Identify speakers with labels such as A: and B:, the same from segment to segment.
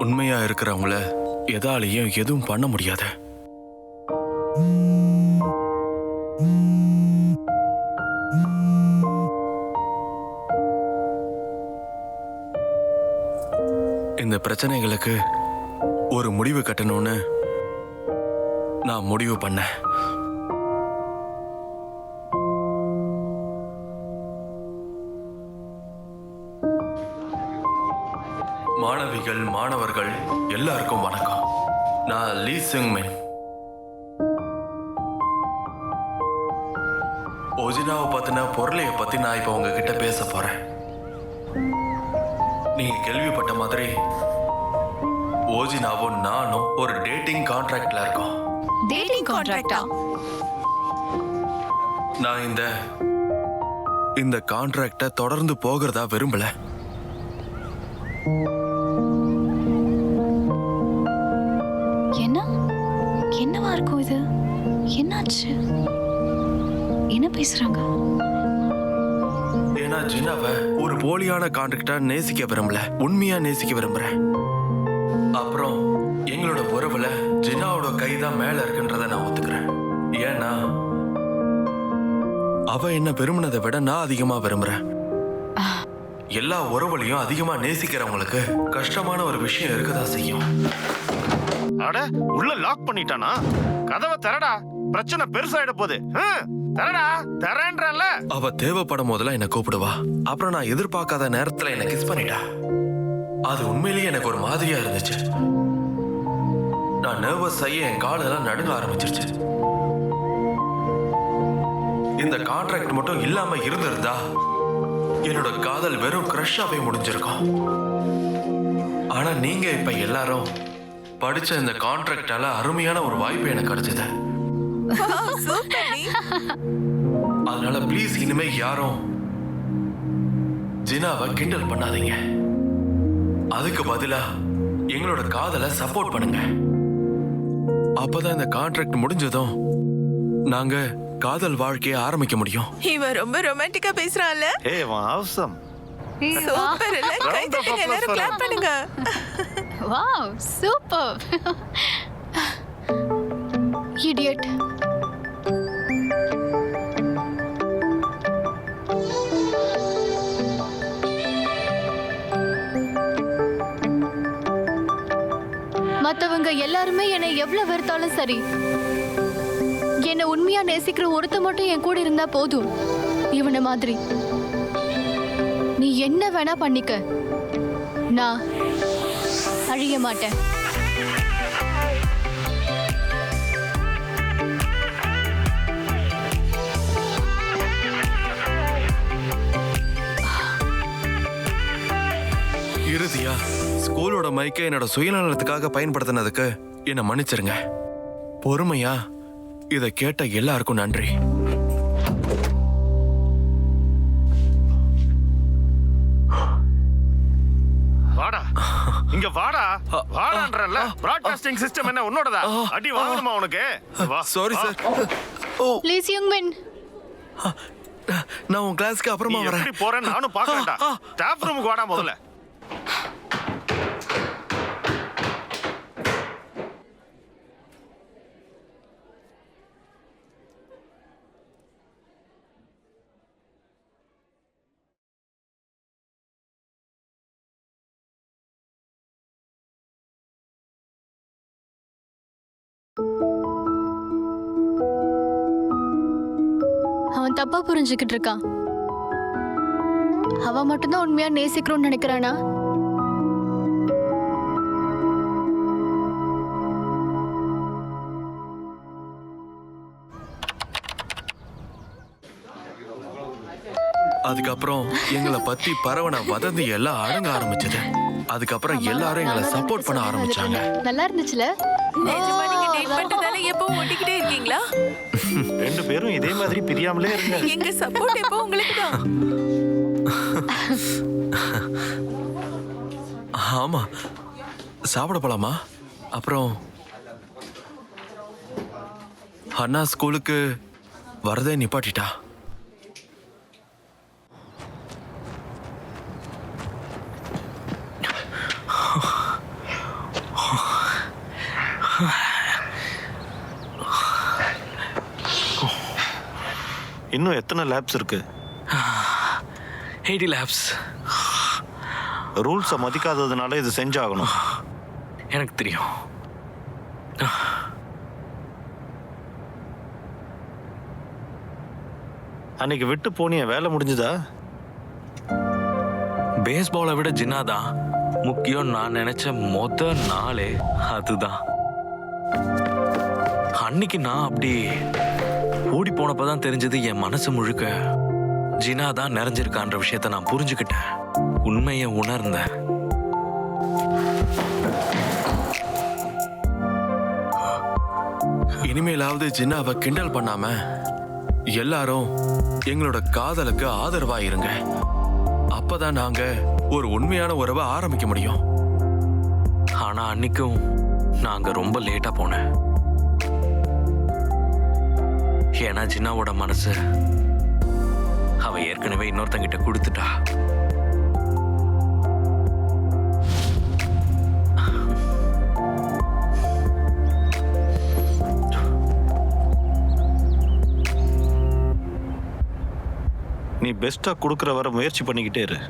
A: உண்மையா இருக்கிறவங்கள எதாலையும் எதுவும் பண்ண முடியாது. இந்த பிரச்சனைகளுக்கு ஒரு முடிவு கட்டணும்னு நான் முடிவு பண்ணேன். மாணவிகள், மாணவர்கள் எல்லாருக்கும் வணக்கம். நான் லீ சிங்மின். ஓஜினாவை பத்தின பொருளைய பத்தி நான் இப்ப உங்ககிட்ட பேச போறேன். நீங்க கேள்விப்பட்ட மாதிரி ஓஜினாவும் நானும் ஒரு டேட்டிங் கான்ட்ராக்ட்ல இருக்கோம்.
B: டேட்டிங் கான்ட்ராக்டா?
A: நான் இந்த கான்ட்ராக்ட தொடர்ந்து போகிறதா விரும்பல.
B: என்னவா இருக்கும் இது? என்னாச்சு? என்ன பேசுறாங்க?
A: ஏன்னா ஜினாவை ஒரு போலியான கான்ட்ராக்டா நேசிக்க விரும்பல, உண்மையா நேசிக்க விரும்புறேன். அப்புறம் எங்களோட உறவுல ஜினாவோட கைதான் மேல இருக்குன்றத நான் ஒத்துக்கிறேன். ஏன்னா அவ என்ன விரும்பினதை விட நான் அதிகமா விரும்புறேன். எல்லா உறவுலையும் அதிகமா நேசிக்கிறவங்களுக்கு கஷ்டமான ஒரு விஷயம் இருக்கதான் செய்யும்.
C: அட, உள்ள லாக் பண்ணிட்டானா? கதவை திறடா, பிரச்சனை பெருசாயிட போகுது. திறடா, திறன்றல.
A: அவ தேவைப்படும் போதெல்லாம் என்ன கூப்பிடுவா. அப்புறம் நான் எதிர்பார்க்காத நேரத்துல என்ன கிஸ் பண்ணிட்டா. அது உண்மையிலேயே எனக்கு ஒரு மாதிரியா இருந்துச்சு. நான் நர்வஸ் ஆகி என் காலெல்லாம் நடுங்க ஆரம்பிச்சிருச்சு. இந்த கான்ட்ராக்ட் மட்டும் இல்லாம இருந்திருந்தா என்னோட காதல் வெறும் கிரஷ்ஷாவே முடிஞ்சிருக்கும். ஆனா நீங்க இப்ப எல்லாரும் படிச்ச இந்த கான்ட்ராக்டால அருமையான ஒரு வாய்ப்பு எனக்கு கிடைச்சது. அதனால ப்ளீஸ் இனிமே யாரும் ஜினாவை கிண்டல் பண்ணாதீங்க. அதுக்கு பதிலா எங்களோட காதலை சப்போர்ட் பண்ணுங்க. அப்பதான் இந்த கான்ட்ராக்ட் முடிஞ்சதும் நாங்க காதல் வாழ்க்கையை ஆரம்பிக்க முடியும்.
D: இவன் ரொம்ப ரொமான்டிக்கா பேசுறான்ல.
C: ஏய், வா அவசம்.
D: சூப்பர் இல்ல? கை தட்டுங்க, எல்லாரும் கிளாப் பண்ணுங்க.
B: Wow, super. இடியட். மத்தவங்க எல்லாருமே என்னை எவ்வளவு வெறுத்தாலும் சரி, என்னை உண்மையா நேசிக்கிற ஒருத்த மட்டும் என் கூட இருந்தா போதும். இவன மாதிரி நீ என்ன வேணா பண்ணிக்க, நான் அழிய மாட்டேன்.
A: இறுதியா ஸ்கூலோட மைக்கை என்னோட சுயநலத்துக்காக பயன்படுத்தினதுக்கு என்னை மன்னிச்சிருங்க. பொறுமையா இதை கேட்ட எல்லாருக்கும் நன்றி.
C: வாடா, இங்க வாடா. வாடான்றல. பிராட்காஸ்டிங் சிஸ்டம் என்ன உன்னோடதா? அடி வாங்கணுமா உனக்கு?
A: Sorry sir.
B: ப்ளீஸ் யங்மேன்,
A: நான் உன் கிளாஸ்க்கு அப்புறமா வரேன்.
C: எப்படி போறேன்னு நானும் பார்க்கறேன்டா. ஸ்டாஃப் ரூமுக்கு வாடா முதல்ல.
B: அவன் தப்பா புரிஞ்சுக்கிட்டு இருக்கான். அவன் மட்டும்தான் உண்மையா நேசிக்கிறோன்னு நினைக்கிறானா?
A: அதுக்கப்புறம் எங்களை பத்தி பரவன வதந்தி எல்லாம் அடங்க ஆரம்பிச்சது. அதுக்கப்புறம் எல்லாரும் எங்களை சப்போர்ட் பண்ண ஆரம்பிச்சாங்க.
B: நல்லா இருந்துச்சுல?
D: நிஜமா நீங்க டேட் பண்றதால எப்பவும் ஓட்டிக்கிட்டே இருக்கீங்களா?
C: ரெண்டு பேரும் இதே மாதிரி பிரியாமலே இருங்க.
D: எங்க சப்போர்ட் எப்போ உங்களுக்கு தான்.
A: ஆமா, சாப்பிட போலாமா? அப்புறம் அண்ணா ஸ்கூலுக்கு வரதே நிப்பாட்டிட்டா.
E: இன்னும் எத்தனை லேப்ஸ் இருக்கு?
F: 80 லேப்ஸ்.
E: ரூல்ஸை மதிக்காததுனால இது செஞ்சாகணும்.
F: எனக்கு தெரியும்.
E: அன்னைக்கு விட்டு போனிய வேலை முடிஞ்சுதா?
F: பேஸ்பாலை விட ஜின்னா தான் முக்கியம் நான் நினைச்ச நாளே அதுதான். அன்னைக்கு நான் அப்படி ஓடி போனப்பதான் தெரிஞ்சது என் மனசு முழுக்க ஜினா தான் நிறைஞ்சிருக்கான்ற விஷயத்த நான் புரிஞ்சுக்கிட்டேன். உண்மையை உணர்ந்தேன்.
A: இனிமேலாவது ஜின்னாவை கிண்டல் பண்ணாம எல்லாரும் எங்களோட காதலுக்கு ஆதரவா இருங்க. அப்பதான் நாங்க ஒரு உண்மையான உறவை ஆரம்பிக்க முடியும்.
F: ஆனா அன்னைக்கும் நாங்க ரொம்ப லேட்டா போனேன். ஏன்னா ஜின்னாவோட மனசு அவ ஏற்கனவே இன்னொருத்தங்கிட்ட கொடுத்துட்டா.
E: நீ பெஸ்டா கொடுக்குற வர முயற்சி பண்ணிக்கிட்டே இரு.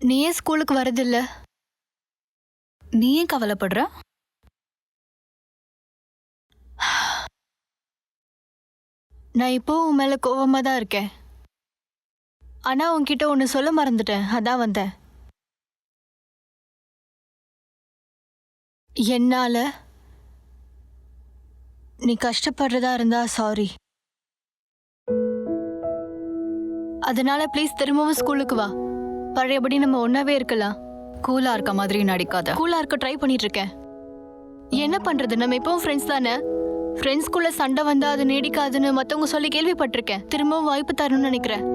B: நீ ஏன் ஸ்கூலுக்கு வரதில்ல?
G: நீ ஏன் கவலைப்படுற?
B: நான் இப்போ உன் மேல கோவமா தான் இருக்கேன். ஆனா உன்கிட்ட ஒன்னு சொல்ல மறந்துட்டேன், அதான் வந்தேன். என்னால நீ கஷ்டப்படுறதா இருந்தா சாரி. அதனால ப்ளீஸ் திரும்பவும் ஸ்கூலுக்கு வா. பழையபடி நம்ம ஒன்னாவே இருக்கலாம்.
G: கூலா இருக்க மாதிரி நடிக்காத.
B: கூலா இருக்க ட்ரை பண்ணிட்டு இருக்கேன். என்ன பண்றது, நம்ம இப்பவும் ஃப்ரெண்ட்ஸ் தானே. ஃப்ரெண்ட்ஸ்குள்ள சண்டை வந்தா அது நீடிக்காதுன்னு மத்தவங்க சொல்லி கேள்விப்பட்டிருக்கேன். திரும்பவும் வாய்ப்பு தரணும்னு நினைக்கிறேன்.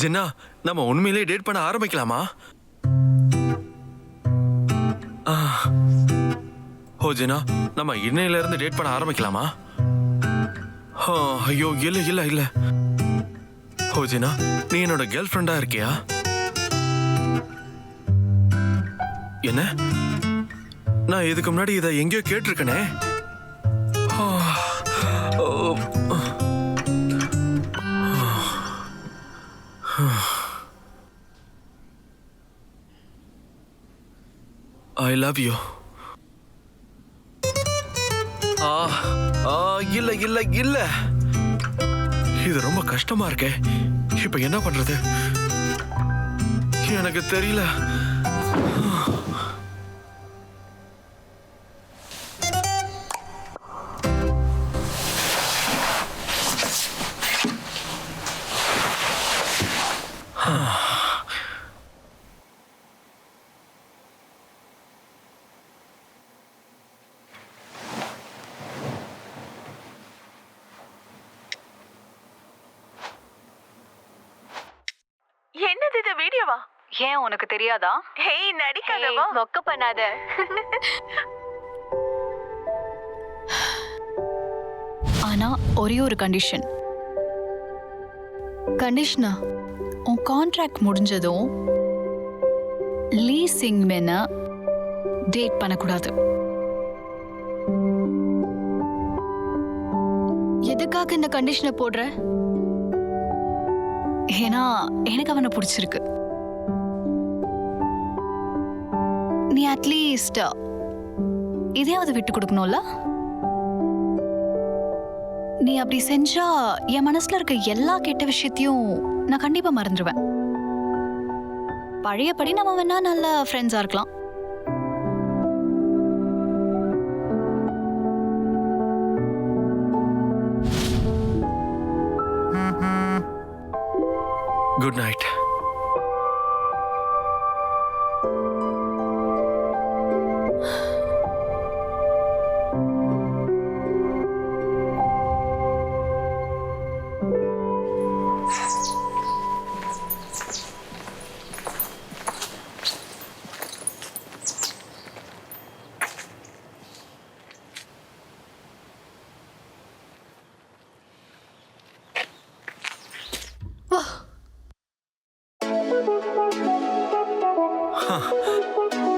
A: ஜின்னா, நம்ம உண்மையிலே டேட் பண்ண ஆரம்பிக்கலாமா? ஓ ஜின்னா, நம்ம இன்னையில இருந்து டேட் பண்ண ஆரம்பிக்கலாமா? ஐயோ இல்ல இல்ல இல்ல. ஓ ஜின்னா, நீ என்னோட கேர்ள் ஃப்ரெண்டா இருக்கியா? என்ன? நான் இதுக்கு முன்னாடி இதை எங்கேயோ கேட்டிருக்கனே. I love you. இல்ல இல்ல இல்ல, இது ரொம்ப கஷ்டமா இருக்கே. இப்ப என்ன பண்றது எனக்கு தெரியல.
D: என்னது இது, வீடியோவா?
G: ஏன் உனக்கு தெரியாதா?
D: ஹேய், நடிக்காதவா?
B: மொக்க பண்ணாத.
G: ஆனா ஒரே ஒரு கண்டிஷன்.
B: கண்டிஷனா?
G: உன் கான்ட்ராக்ட் முடிஞ்சதும் லீ சிங்மெனை டேட் பண்ணக்கூடாது.
B: எதுக்காக இந்த கண்டிஷனை போடுற?
G: ஏன்னா எனக்கு அவனை பிடிச்சிருக்கு. நீ அட்லீஸ்ட் இதையாவது விட்டு கொடுக்கணும்ல? நீ அப்படி செஞ்சா என் மனசுல இருக்க எல்லா கெட்ட விஷயத்தையும் நான் கண்டிப்பா மறந்துடுவேன். பழையபடி நம்ம வேணா நல்ல ஃப்ரெண்ட்ஸா இருக்கலாம்.
A: Good night.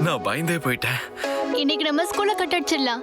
A: நான் பயந்தே போயிட்டேன்.
B: இன்னைக்கு நம்ம ஸ்கூல்ல கட் அடிச்சிடலாம்.